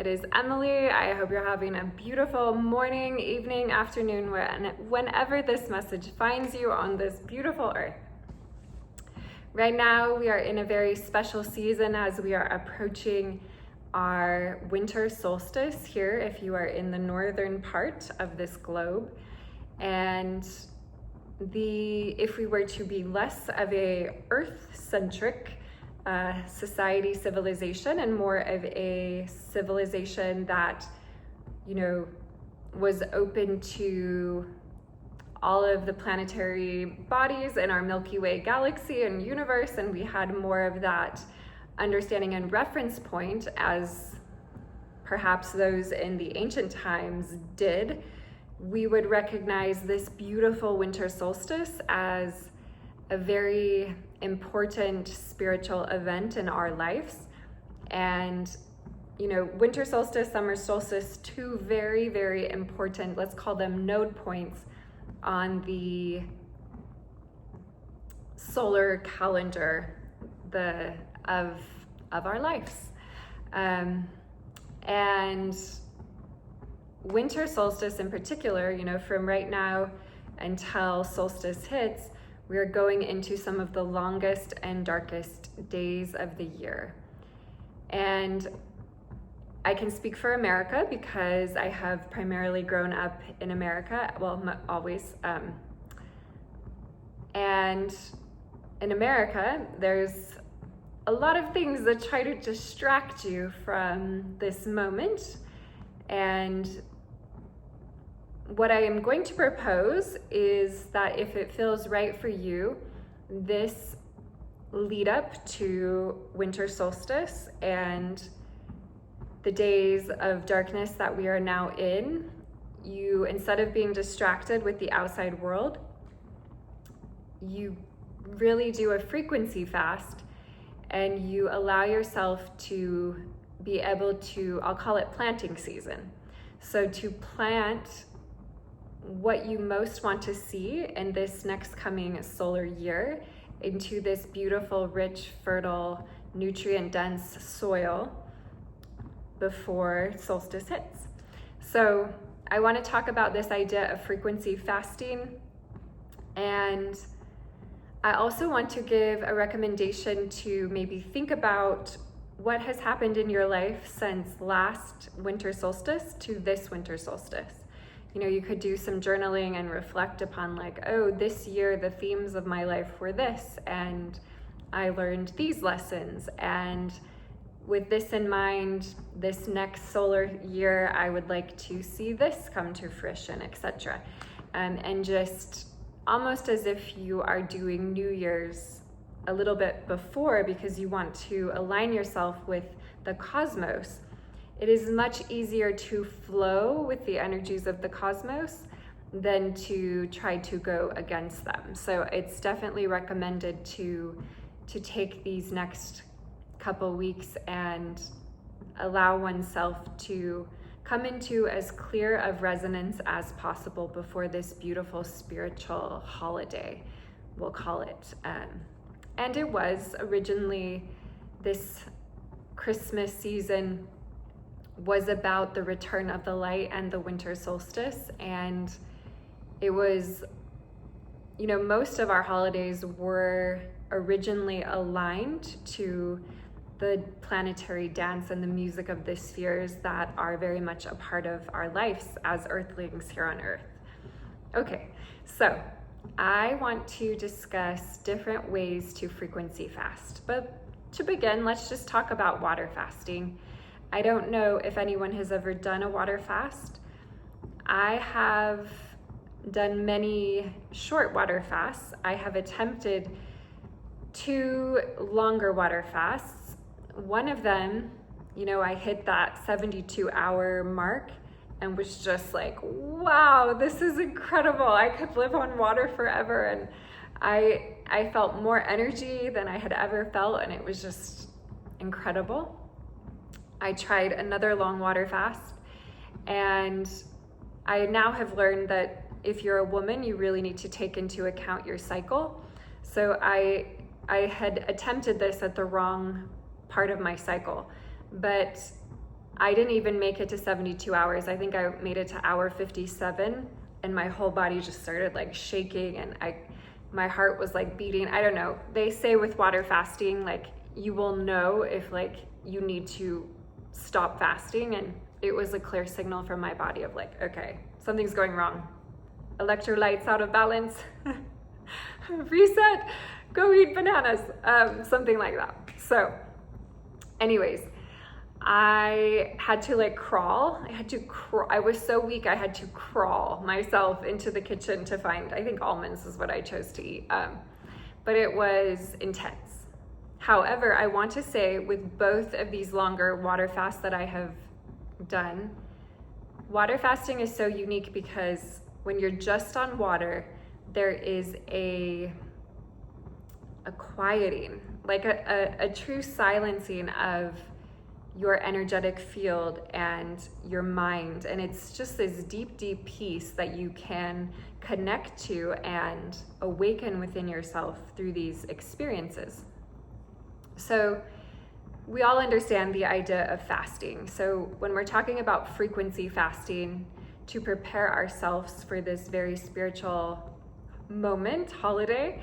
It is Emily. I hope you're having a beautiful morning, evening, afternoon, whenever this message finds you on this beautiful earth. Right now, we are in a very special season as we are approaching our winter solstice here, if you are in the northern part of this globe. And if we were to be less of a earth-centric society, civilization, and more of a civilization that, was open to all of the planetary bodies in our Milky Way galaxy and universe, and we had more of that understanding and reference point as perhaps those in the ancient times did, we would recognize this beautiful winter solstice as a very important spiritual event in our lives. And winter solstice, summer solstice, two very, very important, let's call them node points on the solar calendar of our lives. And winter solstice in particular, from right now until solstice hits, we're going into some of the longest and darkest days of the year. And I can speak for America because I have primarily grown up in America, always. And in America, there's a lot of things that try to distract you from this moment. And what I am going to propose is that if it feels right for you, this lead up to winter solstice and the days of darkness that we are now in, you, instead of being distracted with the outside world, you really do a frequency fast and you allow yourself to be able to, I'll call it planting season. So to plant what you most want to see in this next coming solar year into this beautiful, rich, fertile, nutrient-dense soil before solstice hits. So I want to talk about this idea of frequency fasting, and I also want to give a recommendation to maybe think about what has happened in your life since last winter solstice to this winter solstice. You could do some journaling and reflect upon this year the themes of my life were this, and I learned these lessons, and with this in mind, this next solar year, I would like to see this come to fruition, etc. And just almost as if you are doing New Year's a little bit before because you want to align yourself with the cosmos. It is much easier to flow with the energies of the cosmos than to try to go against them. So it's definitely recommended to take these next couple weeks and allow oneself to come into as clear of resonance as possible before this beautiful spiritual holiday, we'll call it. And it was originally, this Christmas season was about the return of the light and the winter solstice. And it was, most of our holidays were originally aligned to the planetary dance and the music of the spheres that are very much a part of our lives as earthlings here on Earth. Okay, so I want to discuss different ways to frequency fast. But to begin, let's just talk about water fasting. I don't know if anyone has ever done a water fast. I have done many short water fasts. I have attempted 2 longer water fasts. One of them, I hit that 72-hour mark and was just like, wow, this is incredible. I could live on water forever. And I felt more energy than I had ever felt, and it was just incredible. I tried another long water fast, and I now have learned that if you're a woman, you really need to take into account your cycle. So I had attempted this at the wrong part of my cycle, but I didn't even make it to 72 hours. I think I made it to hour 57, and my whole body just started like shaking, and my heart was like beating. I don't know. They say with water fasting, like you will know if like you need to stop fasting, and it was a clear signal from my body of like, okay, something's going wrong. Electrolytes out of balance. Reset, go eat bananas, something like that. So anyways, I had to like crawl. I was so weak, I had to crawl myself into the kitchen to find, I think almonds is what I chose to eat. But it was intense. However, I want to say with both of these longer water fasts that I have done, water fasting is so unique because when you're just on water, there is a quieting, like a true silencing of your energetic field and your mind. And it's just this deep, deep peace that you can connect to and awaken within yourself through these experiences. So we all understand the idea of fasting. So when we're talking about frequency fasting to prepare ourselves for this very spiritual moment, holiday,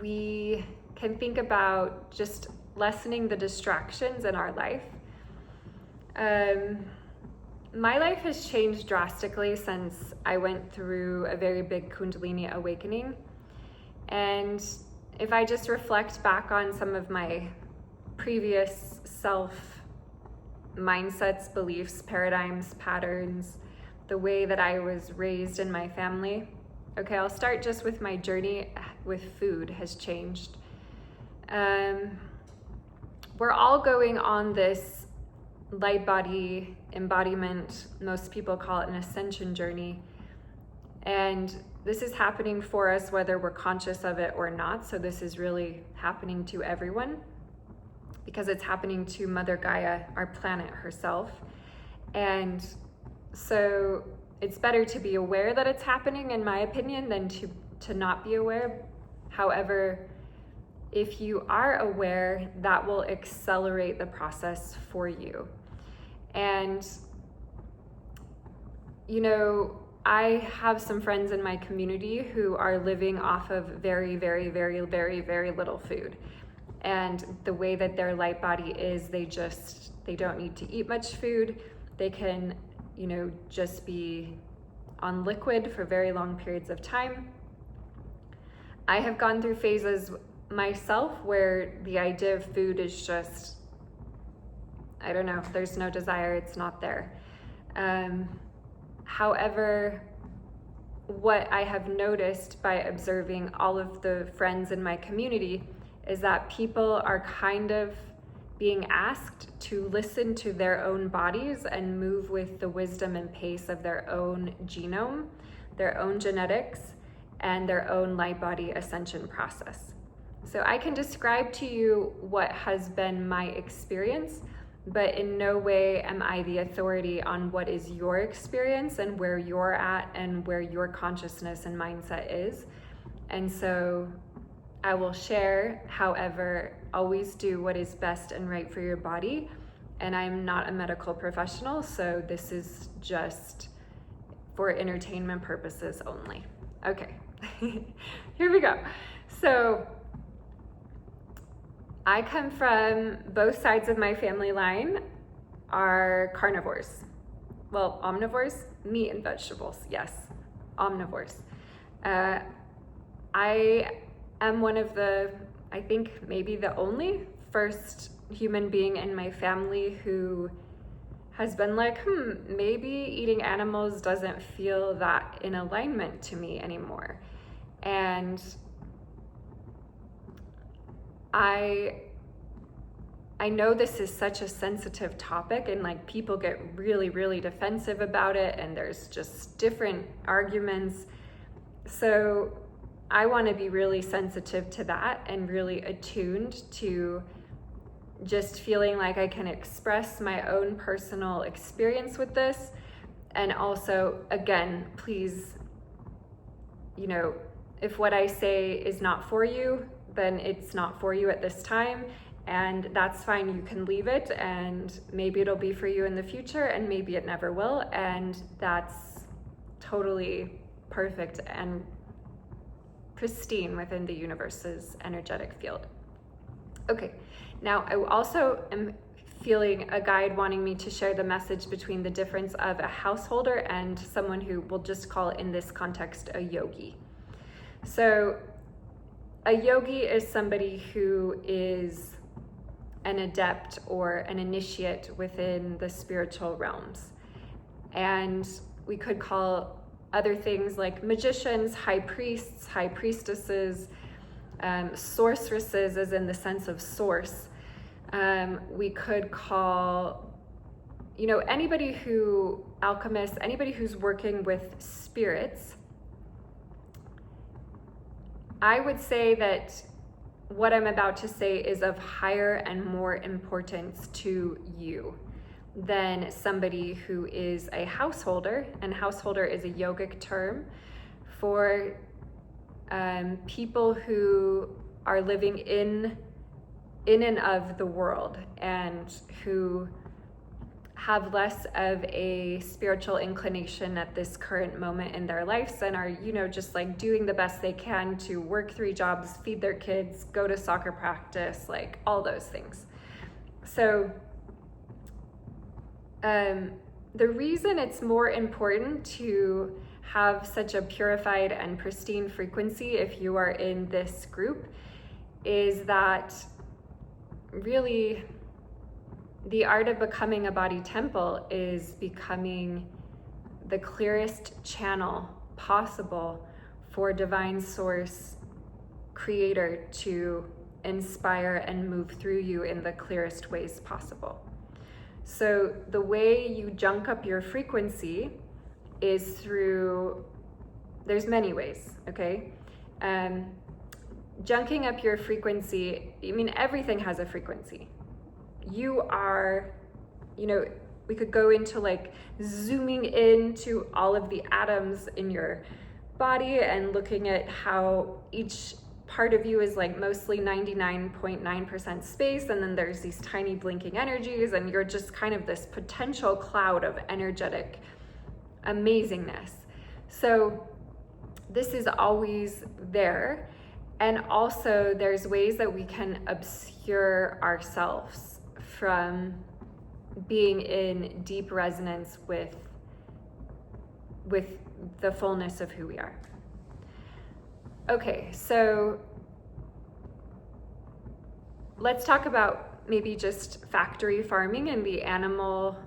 we can think about just lessening the distractions in our life. My life has changed drastically since I went through a very big Kundalini awakening. And if I just reflect back on some of my previous self mindsets, beliefs, paradigms, patterns, the way that I was raised in my family. Okay, I'll start just with my journey with food has changed. We're all going on this light body embodiment, most people call it an ascension journey. And this is happening for us whether we're conscious of it or not. So this is really happening to everyone because it's happening to Mother Gaia, our planet herself. And so it's better to be aware that it's happening, in my opinion, than to not be aware. However, if you are aware, that will accelerate the process for you. And, you know, I have some friends in my community who are living off of very, very, very, very, very little food. And the way that their light body is, they don't need to eat much food. They can, you know, just be on liquid for very long periods of time. I have gone through phases myself where the idea of food is just, I don't know, there's no desire, it's not there. However, what I have noticed by observing all of the friends in my community is that people are kind of being asked to listen to their own bodies and move with the wisdom and pace of their own genome, their own genetics, and their own light body ascension process. So I can describe to you what has been my experience, but in no way am I the authority on what is your experience and where you're at and where your consciousness and mindset is. And so I will share, however, always do what is best and right for your body. And I'm not a medical professional, so this is just for entertainment purposes only. Okay, here we go. So I come from both sides of my family line are carnivores. Well, omnivores, meat and vegetables, yes, omnivores. I am one of the, I think maybe the only first human being in my family who has been like, maybe eating animals doesn't feel that in alignment to me anymore. And I know this is such a sensitive topic and like people get really, really defensive about it and there's just different arguments. So I want to be really sensitive to that and really attuned to just feeling like I can express my own personal experience with this. And also, again, please, you know, if what I say is not for you, then it's not for you at this time. And that's fine. You can leave it, and maybe it'll be for you in the future, and maybe it never will. And that's totally perfect and pristine within the universe's energetic field. Okay, now I also am feeling a guide wanting me to share the message between the difference of a householder and someone who we'll just call in this context a yogi. So a yogi is somebody who is an adept or an initiate within the spiritual realms. And we could call other things like magicians, high priests, high priestesses, sorceresses, as in the sense of source. We could call, anybody who, alchemists, anybody who's working with spirits. I would say that what I'm about to say is of higher and more importance to you than somebody who is a householder. And householder is a yogic term for people who are living in and of the world and who have less of a spiritual inclination at this current moment in their lives and are, just like doing the best they can to work 3 jobs, feed their kids, go to soccer practice, like all those things. So the reason it's more important to have such a purified and pristine frequency if you are in this group is that really the art of becoming a body temple is becoming the clearest channel possible for divine source creator to inspire and move through you in the clearest ways possible. So the way you junk up your frequency is through, there's many ways, okay? Junking up your frequency, everything has a frequency. You are, we could go into like zooming into all of the atoms in your body and looking at how each part of you is like mostly 99.9% space, and then there's these tiny blinking energies, and you're just kind of this potential cloud of energetic amazingness. So this is always there. And also there's ways that we can obscure ourselves from being in deep resonance with the fullness of who we are. Okay, so let's talk about maybe just factory farming and the animal,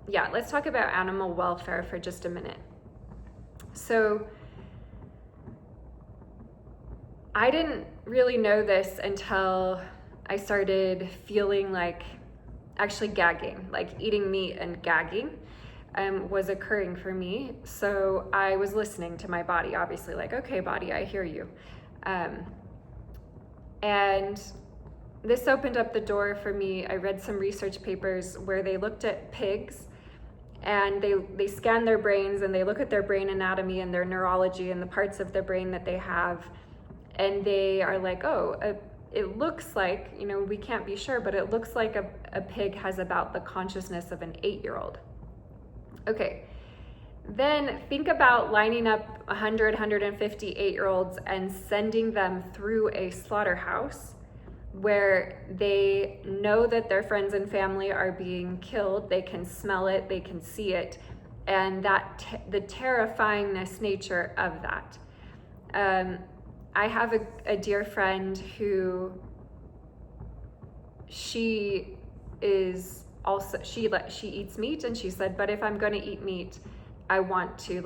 let's talk about animal welfare for just a minute. So I didn't really know this until I started feeling like actually gagging, like eating meat and gagging was occurring for me. So I was listening to my body, obviously, like, okay, body, I hear you. And this opened up the door for me. I read some research papers where they looked at pigs and they scan their brains and they look at their brain anatomy and their neurology and the parts of their brain that they have. And they are like, it looks like, we can't be sure, but it looks like a pig has about the consciousness of an 8-year-old. Okay, then think about lining up 100, 150 8-year-olds and sending them through a slaughterhouse where they know that their friends and family are being killed. They can smell it, they can see it, and the terrifyingness nature of that. I have a dear friend who she eats meat, and she said, but if I'm going to eat meat, I want to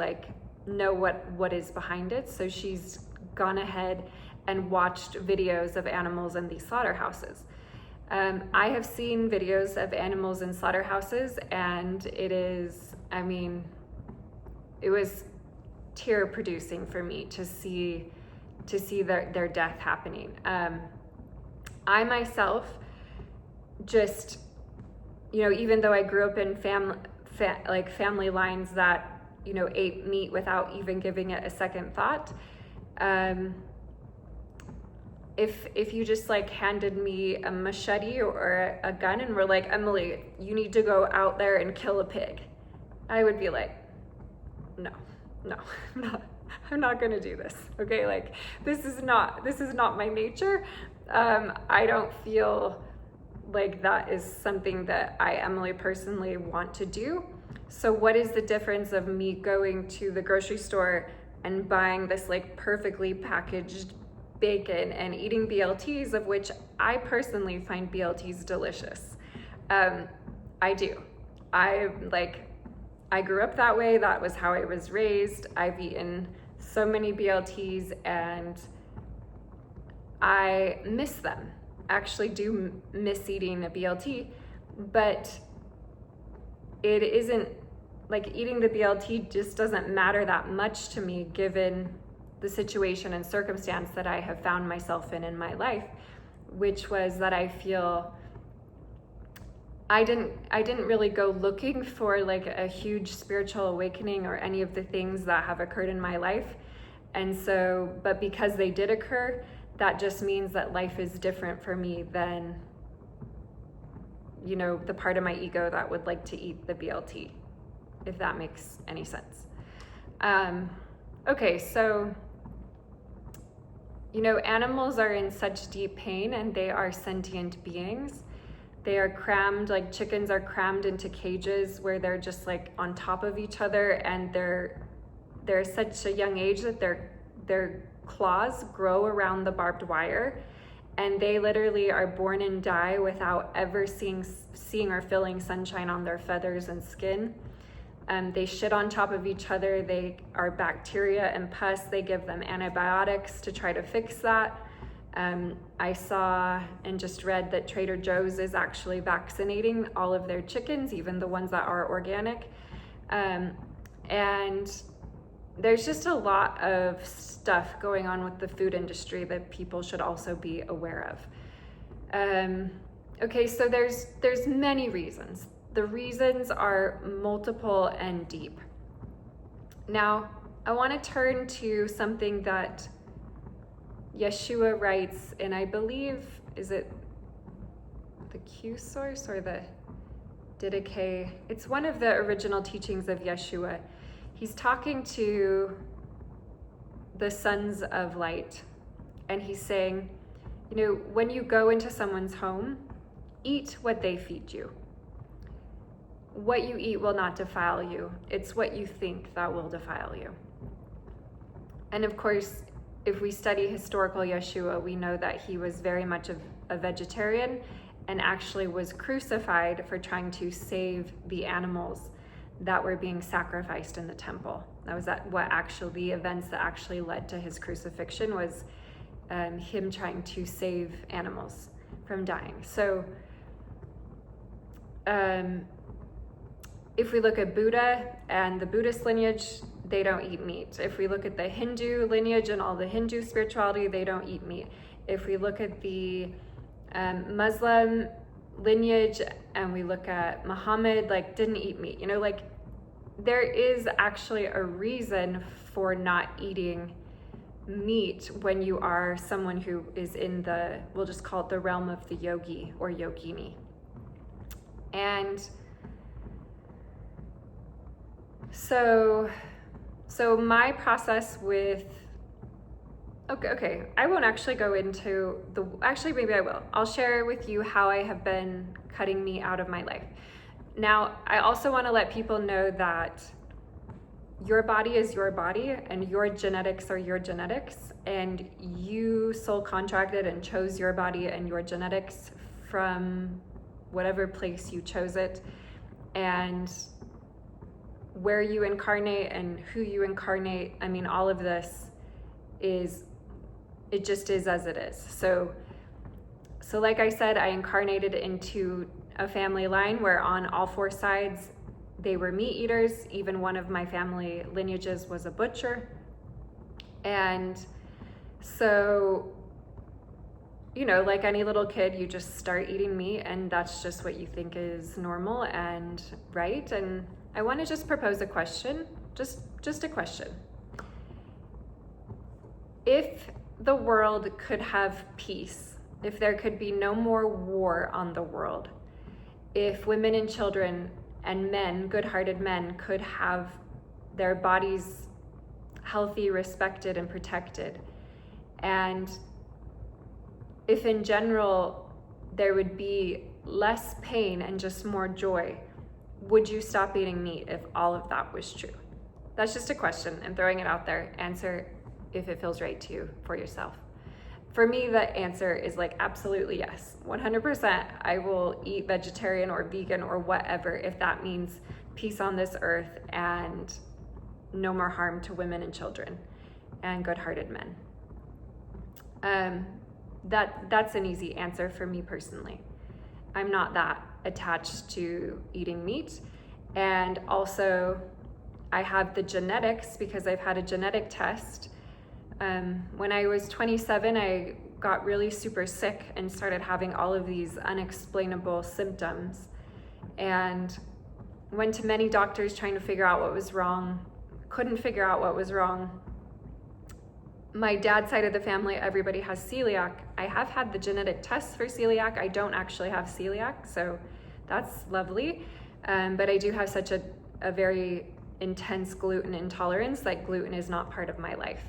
know what is behind it. So she's gone ahead and watched videos of animals in these slaughterhouses. I have seen videos of animals in slaughterhouses, and it was tear producing for me to see their death happening. I myself just, even though I grew up in family lines that, ate meat without even giving it a second thought, if you just like handed me a machete or a gun and were like, Emily, you need to go out there and kill a pig, I would be like, no, I'm not gonna do this. Okay, like this is not my nature. I don't feel like that is something that I, Emily, personally want to do. So what is the difference of me going to the grocery store and buying this like perfectly packaged bacon and eating BLTs, of which I personally find BLTs delicious? I do. I grew up that way. That was how I was raised. I've eaten so many BLTs and I miss them. Actually do miss eating a BLT, but it isn't like eating the BLT just doesn't matter that much to me given the situation and circumstance that I have found myself in my life, which was that I feel I didn't really go looking for like a huge spiritual awakening or any of the things that have occurred in my life. And so, but because they did occur, that just means that life is different for me than, you know, the part of my ego that would like to eat the BLT, if that makes any sense. Okay, so, you know, animals are in such deep pain and they are sentient beings. They are crammed, like chickens are crammed into cages where they're just like on top of each other, and they're such a young age that their claws grow around the barbed wire, and they literally are born and die without ever seeing or feeling sunshine on their feathers and skin. They shit on top of each other. They are bacteria and pus. They give them antibiotics to try to fix that. I saw and just read that Trader Joe's is actually vaccinating all of their chickens, even the ones that are organic. And there's just a lot of stuff going on with the food industry that people should also be aware of. Okay, so there's many reasons. The reasons are multiple and deep. Now, I want to turn to something that Yeshua writes in, I believe, is it the Q source or the Didache? It's one of the original teachings of Yeshua. He's talking to the sons of light, and he's saying, you know, when you go into someone's home, eat what they feed you. What you eat will not defile you. It's what you think that will defile you. And of course, if we study historical Yeshua, we know that he was very much a vegetarian and actually was crucified for trying to save the animals that were being sacrificed in the temple. That was the events that actually led to his crucifixion, was him trying to save animals from dying. So if we look at Buddha and the Buddhist lineage, they don't eat meat. If we look at the Hindu lineage and all the Hindu spirituality, they don't eat meat. If we look at the Muslim lineage and we look at Muhammad, like, didn't eat meat. You know, like, there is actually a reason for not eating meat when you are someone who is in the, we'll just call it the realm of the yogi or yogini. And so my process with, okay, I won't actually go into actually maybe I will. I'll share with you how I have been cutting meat out of my life. Now, I also want to let people know that your body is your body and your genetics are your genetics, and you soul contracted and chose your body and your genetics from whatever place you chose it. And where you incarnate and who you incarnate, I mean, all of this it just is as it is. So like I said, I incarnated into a family line where on all four sides they were meat eaters. Even one of my family lineages was a butcher. And so, you know, like any little kid, you just start eating meat and that's just what you think is normal and right. And I want to just propose a question, just a question. If the world could have peace, if there could be no more war on the world, if women and children and men, good-hearted men, could have their bodies healthy, respected, and protected, and if in general there would be less pain and just more joy, would you stop eating meat if all of that was true? That's just a question. I'm throwing it out there. Answer if it feels right to you for yourself. For me, the answer is like absolutely yes. 100% I will eat vegetarian or vegan or whatever if that means peace on this earth and no more harm to women and children and good-hearted men. That's an easy answer for me personally. I'm not that attached to eating meat. And also I have the genetics because I've had a genetic test. When I was 27, I got really super sick and started having all of these unexplainable symptoms and went to many doctors trying to figure out what was wrong. Couldn't figure out what was wrong. My dad's side of the family, everybody has celiac. I have had the genetic test for celiac. I don't actually have celiac, so that's lovely. But I do have such a very intense gluten intolerance that gluten is not part of my life.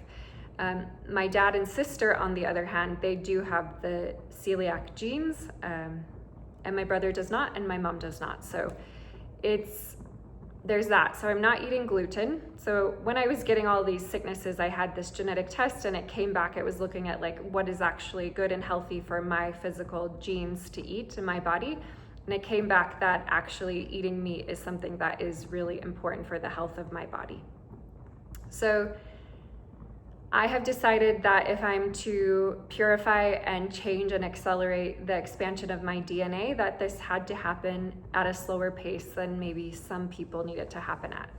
My dad and sister, on the other hand, they do have the celiac genes, and my brother does not, and my mom does not. So there's that. So I'm not eating gluten. So when I was getting all these sicknesses, I had this genetic test and it came back. It was looking at like what is actually good and healthy for my physical genes to eat in my body. And it came back that actually eating meat is something that is really important for the health of my body. So I have decided that if I'm to purify and change and accelerate the expansion of my DNA, that this had to happen at a slower pace than maybe some people need it to happen at.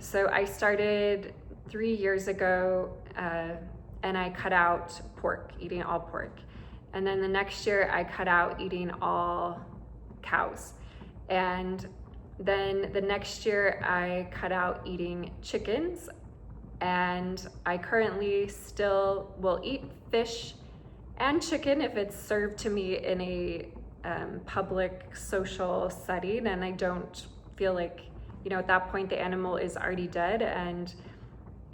So I started 3 years ago and I cut out pork, eating all pork. And then the next year I cut out eating all cows. And then the next year I cut out eating chickens. And I currently still will eat fish and chicken if it's served to me in a public social setting, and I don't feel like, at that point the animal is already dead, and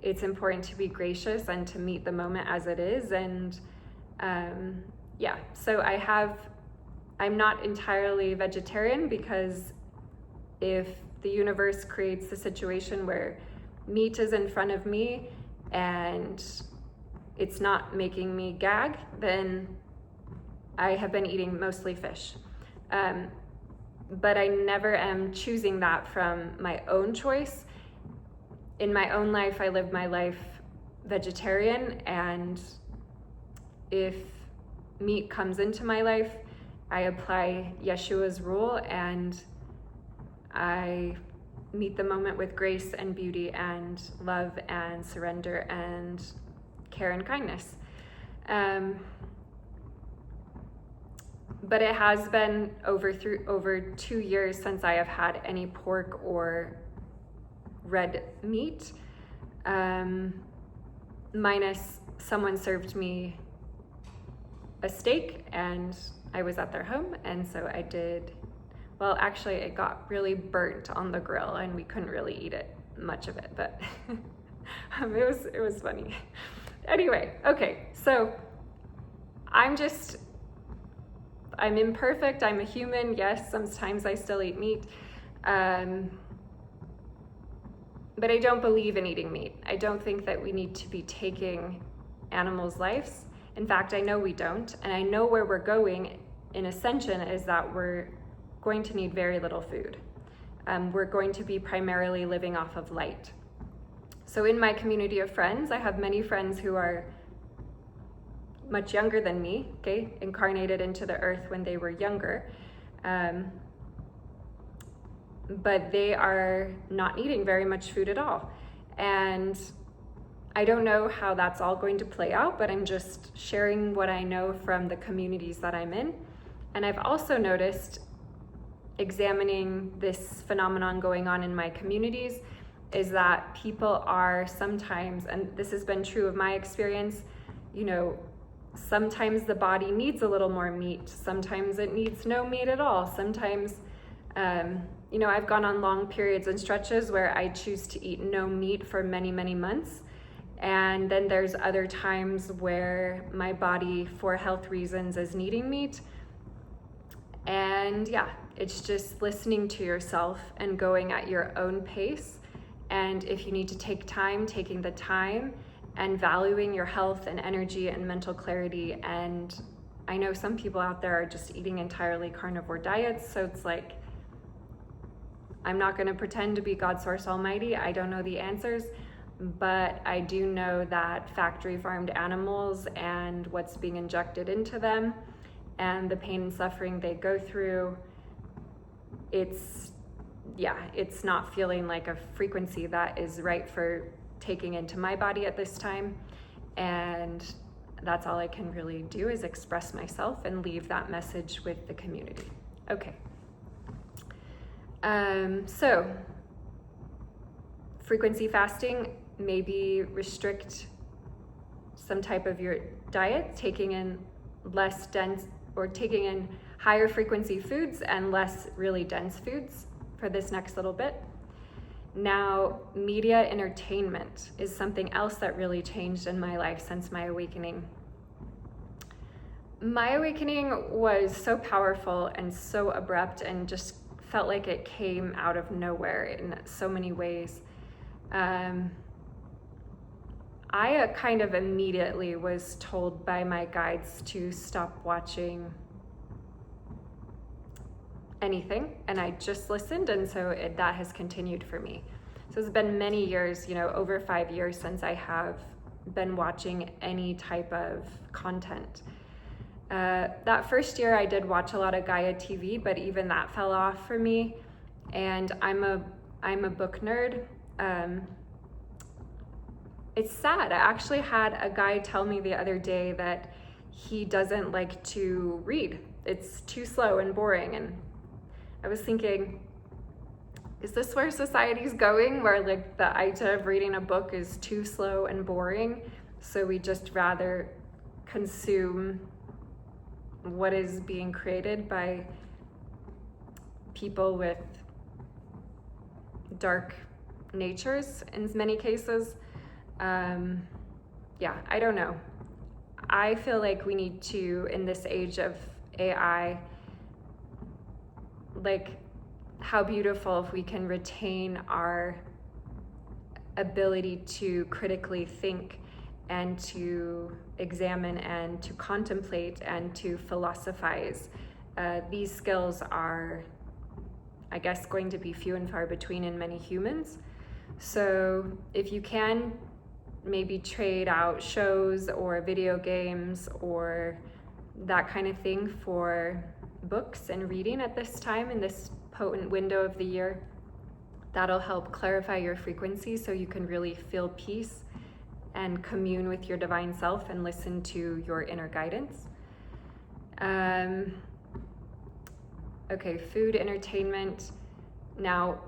it's important to be gracious and to meet the moment as it is. And so I'm not entirely vegetarian, because if the universe creates a situation where meat is in front of me and it's not making me gag, then I have been eating mostly fish. But I never am choosing that from my own choice. In my own life, I live my life vegetarian, and if meat comes into my life, I apply Yeshua's rule and I meet the moment with grace and beauty and love and surrender and care and kindness. But it has been over 2 years since I have had any pork or red meat, minus someone served me a steak and I was at their home, and so I did. Well, actually, it got really burnt on the grill and we couldn't really eat it, much of it, but it was funny. Anyway, okay, so I'm imperfect, I'm a human, yes, sometimes I still eat meat, but I don't believe in eating meat. I don't think that we need to be taking animals' lives. In fact, I know we don't, and I know where we're going in ascension is that we're going to need very little food. We're going to be primarily living off of light. So in my community of friends, I have many friends who are much younger than me, okay, incarnated into the earth when they were younger. But they are not eating very much food at all. And I don't know how that's all going to play out, but I'm just sharing what I know from the communities that I'm in. And I've also noticed, examining this phenomenon going on in my communities, is that people are sometimes, and this has been true of my experience, you know, sometimes the body needs a little more meat. Sometimes it needs no meat at all. Sometimes, you know, I've gone on long periods and stretches where I choose to eat no meat for many, many months. And then there's other times where my body, for health reasons, is needing meat. And yeah, it's just listening to yourself and going at your own pace. And if you need to take time, taking the time and valuing your health and energy and mental clarity. And I know some people out there are just eating entirely carnivore diets. So it's like, I'm not going to pretend to be God Source Almighty. I don't know the answers, but I do know that factory farmed animals and what's being injected into them and the pain and suffering they go through, it's not feeling like a frequency that is right for taking into my body at this time. And that's all I can really do, is express myself and leave that message with the community. Okay. So frequency fasting, maybe restrict some type of your diet, taking in less dense or taking in higher frequency foods and less really dense foods for this next little bit. Now, media entertainment is something else that really changed in my life since my awakening. My awakening was so powerful and so abrupt and just felt like it came out of nowhere in so many ways. I kind of immediately was told by my guides to stop watching anything, and I just listened, and so that has continued for me. So it's been many years, you know, over 5 years since I have been watching any type of content. That first year I did watch a lot of Gaia TV, but even that fell off for me. And I'm a book nerd. It's sad. I actually had a guy tell me the other day that he doesn't like to read. It's too slow and boring. And I was thinking, is this where society's going, where like the idea of reading a book is too slow and boring? So we just rather consume what is being created by people with dark natures in many cases. I don't know. I feel like we need to, in this age of AI, like, how beautiful if we can retain our ability to critically think and to examine and to contemplate and to philosophize. These skills are, I guess, going to be few and far between in many humans. So if you can, maybe trade out shows or video games or that kind of thing for books and reading at this time in this potent window of the year. That'll help clarify your frequency so you can really feel peace and commune with your divine self and listen to your inner guidance. Okay, food, entertainment. Now,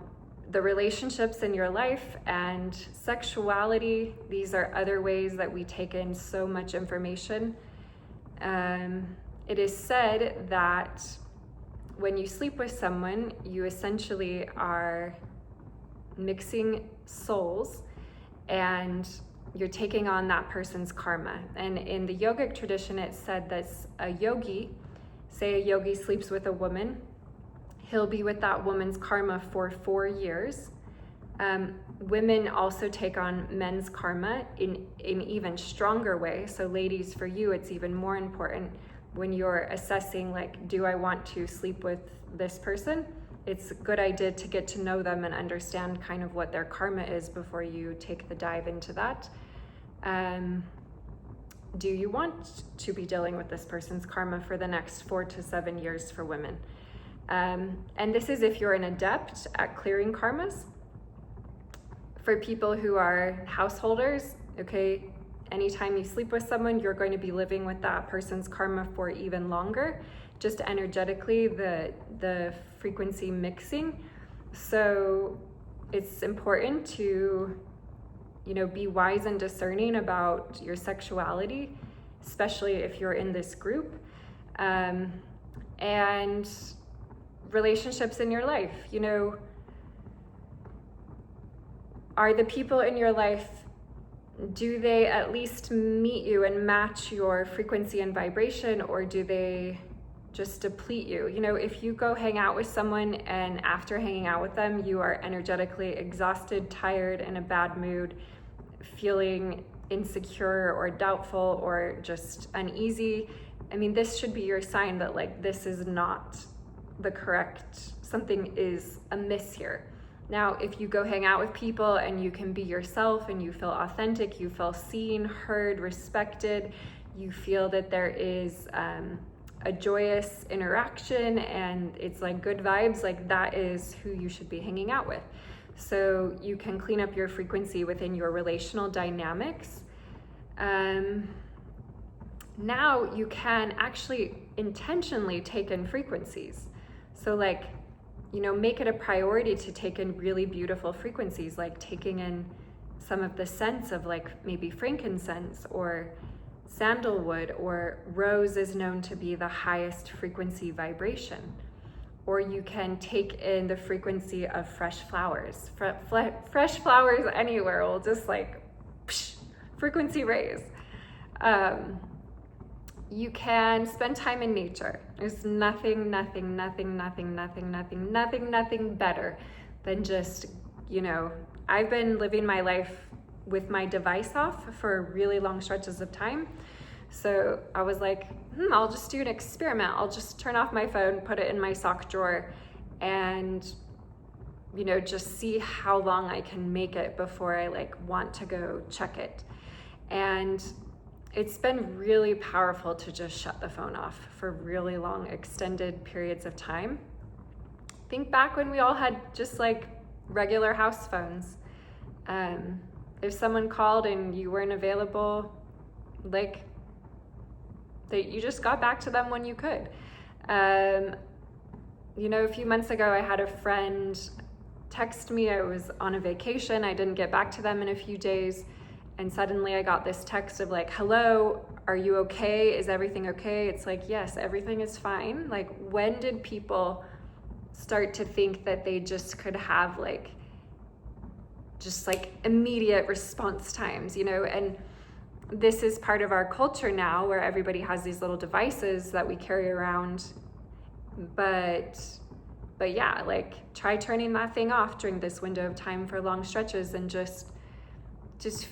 the relationships in your life and sexuality, these are other ways that we take in so much information. It is said that when you sleep with someone, you essentially are mixing souls and you're taking on that person's karma. And in the yogic tradition, it said that a yogi, say a yogi sleeps with a woman, he'll be with that woman's karma for 4 years. Women also take on men's karma in even stronger way. So ladies, for you, it's even more important when you're assessing, like, do I want to sleep with this person? It's a good idea to get to know them and understand kind of what their karma is before you take the dive into that. Do you want to be dealing with this person's karma for the next 4 to 7 years for women? And this is if you're an adept at clearing karmas. For people who are householders, okay, anytime you sleep with someone, you're going to be living with that person's karma for even longer, just energetically, the frequency mixing. So it's important to, be wise and discerning about your sexuality especially if you're in this group. And relationships in your life, you know, are the people in your life, do they at least meet you and match your frequency and vibration, or do they just deplete you? You know, if you go hang out with someone and after hanging out with them, you are energetically exhausted, tired, in a bad mood, feeling insecure or doubtful or just uneasy, I mean, this should be your sign that like this is not the correct, something is amiss here. Now, if you go hang out with people and you can be yourself and you feel authentic, you feel seen, heard, respected, you feel that there is a joyous interaction and it's like good vibes, like that is who you should be hanging out with. So you can clean up your frequency within your relational dynamics. Now you can actually intentionally take in frequencies. So like, you know, make it a priority to take in really beautiful frequencies, like taking in some of the scents of like maybe frankincense or sandalwood, or rose is known to be the highest frequency vibration. Or you can take in the frequency of fresh flowers. Fresh flowers anywhere will just like frequency raise. You can spend time in nature. There's nothing better than just, you know, I've been living my life with my device off for really long stretches of time. So I was like, I'll just do an experiment. I'll just turn off my phone, put it in my sock drawer, and, you know, just see how long I can make it before I like want to go check it. And it's been really powerful to just shut the phone off for really long, extended periods of time. Think back when we all had just like regular house phones. If someone called and you weren't available, like that you just got back to them when you could. You know, a few months ago, I had a friend text me. I was on a vacation. I didn't get back to them in a few days. And suddenly I got this text of like, hello, are you okay? Is everything okay? It's like, yes, everything is fine. Like, when did people start to think that they just could have like, just like immediate response times, you know? And this is part of our culture now where everybody has these little devices that we carry around. But yeah, like try turning that thing off during this window of time for long stretches and just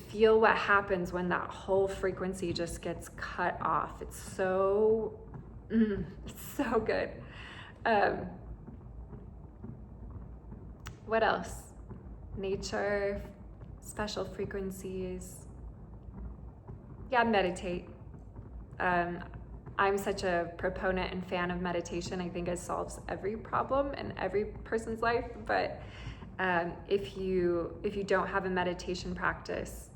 feel what happens when that whole frequency just gets cut off. It's so good. What else? Nature, special frequencies. Yeah, meditate. I'm such a proponent and fan of meditation. I think it solves every problem in every person's life. But if you don't have a meditation practice,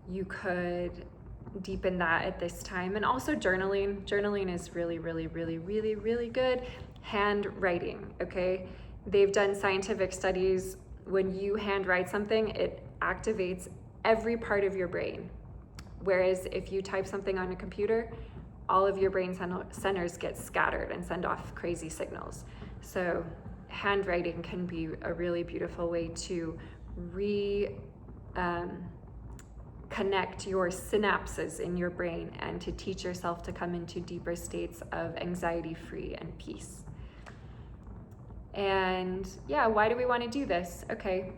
you could deepen that at this time. And also journaling. Journaling is really, really, really, really, really good. Handwriting, okay? They've done scientific studies. When you handwrite something, it activates every part of your brain. Whereas if you type something on a computer, all of your brain centers get scattered and send off crazy signals. So handwriting can be a really beautiful way to connect your synapses in your brain and to teach yourself to come into deeper states of anxiety-free and peace. And yeah, why do we want to do this? Okay,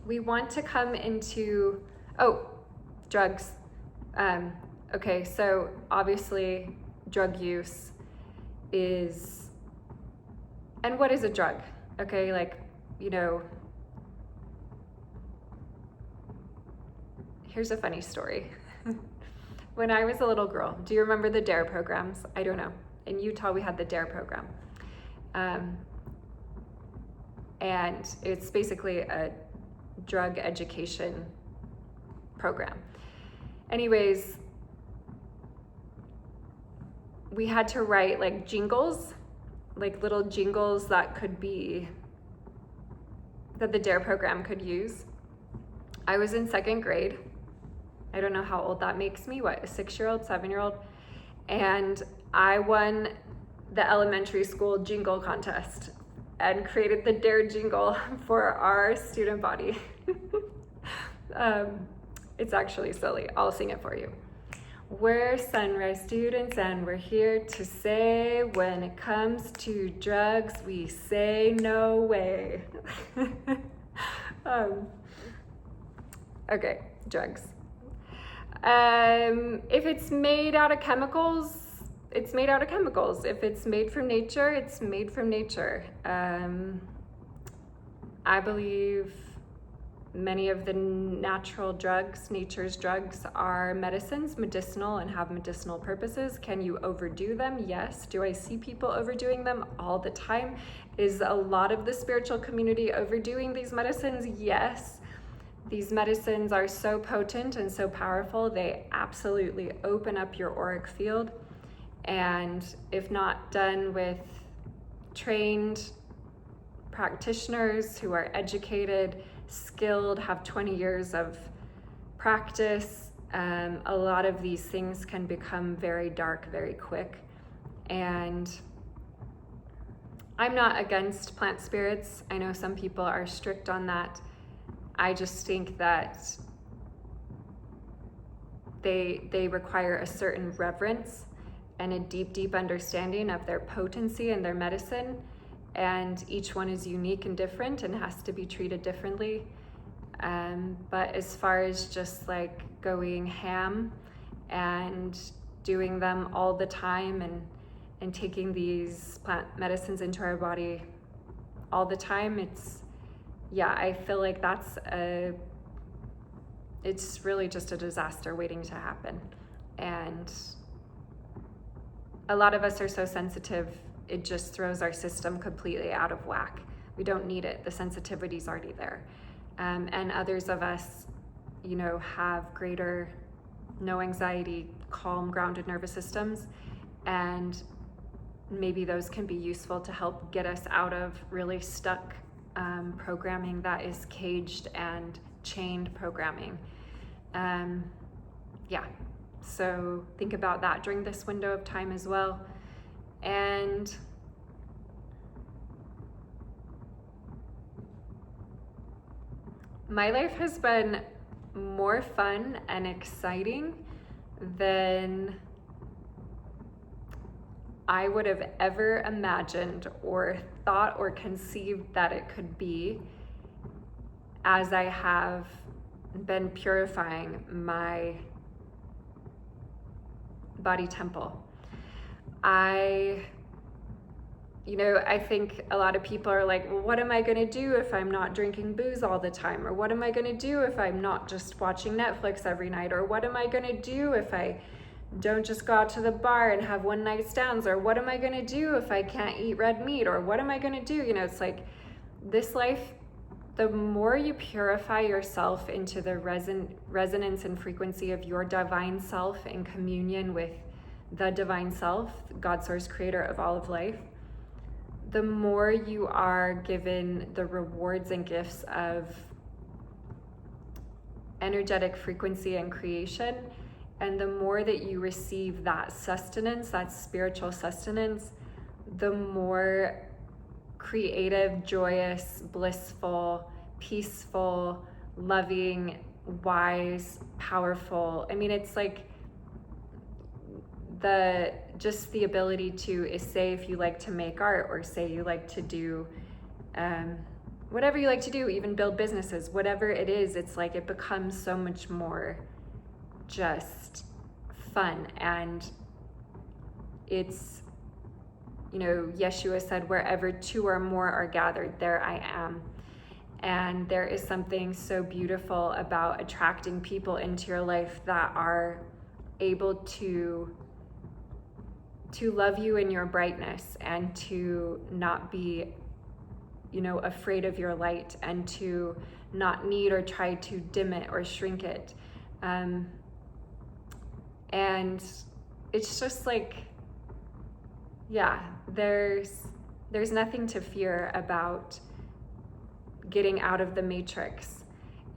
we want to come into, drugs. Okay, so obviously drug use is, and what is a drug? Okay, like, you know, here's a funny story. When I was a little girl, do you remember the DARE programs? I don't know. In Utah, we had the DARE program. And it's basically a drug education program. Anyways, we had to write like jingles, like little jingles that could be, that the DARE program could use. I was in second grade I don't know how old that makes me, what, a 6-year-old, 7-year-old? And I won the elementary school jingle contest and created the Dare jingle for our student body. It's actually silly. I'll sing it for you. We're Sunrise students and we're here to say when it comes to drugs, we say no way. Okay, drugs. If it's made out of chemicals, it's made out of chemicals. If it's made from nature, it's made from nature. I believe many of the natural drugs, nature's drugs, are medicines, medicinal, and have medicinal purposes. Can you overdo them? Yes. Do I see people overdoing them all the time? Is a lot of the spiritual community overdoing these medicines? Yes. These medicines are so potent and so powerful, they absolutely open up your auric field. And if not done with trained practitioners who are educated, skilled, have 20 years of practice, a lot of these things can become very dark very quick. And I'm not against plant spirits. I know some people are strict on that. I just think that they require a certain reverence and a deep understanding of their potency and their medicine. And each one is unique and different and has to be treated differently. But as far as just like going ham and doing them all the time and taking these plant medicines into our body all the time, I feel like it's really just a disaster waiting to happen. And a lot of us are so sensitive, it just throws our system completely out of whack. We don't need it. The sensitivity's already there. And others of us, have greater, no anxiety, calm, grounded nervous systems. And maybe those can be useful to help get us out of really stuck programming that is caged and chained programming. So think about that during this window of time as well. And my life has been more fun and exciting than I would have ever imagined or thought or conceived that it could be, as I have been purifying my body temple. I think a lot of people are like, well, what am I going to do if I'm not drinking booze all the time? Or what am I going to do if I'm not just watching Netflix every night? Or what am I going to do if I don't just go out to the bar and have one night stands? Or what am I going to do if I can't eat red meat? Or what am I going to do? It's like this life, the more you purify yourself into the resonance and frequency of your divine self in communion with the divine self, God, source, creator of all of life, the more you are given the rewards and gifts of energetic frequency and creation. And the more that you receive that sustenance, that spiritual sustenance, the more creative, joyous, blissful, peaceful, loving, wise, powerful. It's like the ability to, say if you like to make art, or say you like to do whatever you like to do, even build businesses, whatever it is, it's like it becomes so much more just fun. And it's, Yeshua said, wherever two or more are gathered, there I am. And there is something so beautiful about attracting people into your life that are able to love you in your brightness, and to not be, afraid of your light, and to not need or try to dim it or shrink it. And it's just like, there's nothing to fear about getting out of the matrix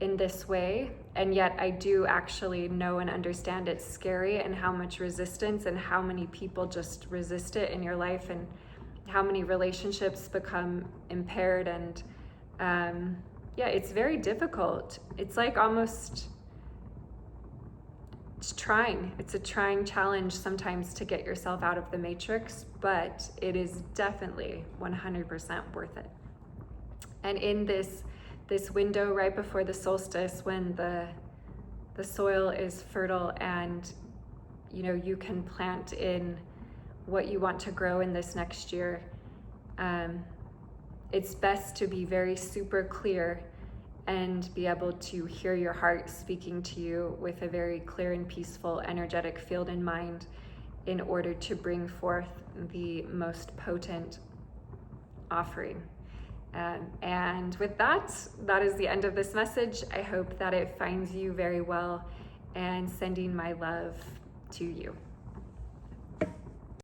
in this way And yet I do actually know and understand it's scary, and how much resistance and how many people just resist it in your life, and how many relationships become impaired. And yeah, it's very difficult. It's like almost, it's a trying challenge sometimes to get yourself out of the matrix, but it is definitely 100% worth it. And in this window right before the solstice, when the soil is fertile and you can plant in what you want to grow in this next year, it's best to be very super clear and be able to hear your heart speaking to you with a very clear and peaceful energetic field in mind, in order to bring forth the most potent offering. And with that is the end of this message. I hope that it finds you very well, and sending my love to you.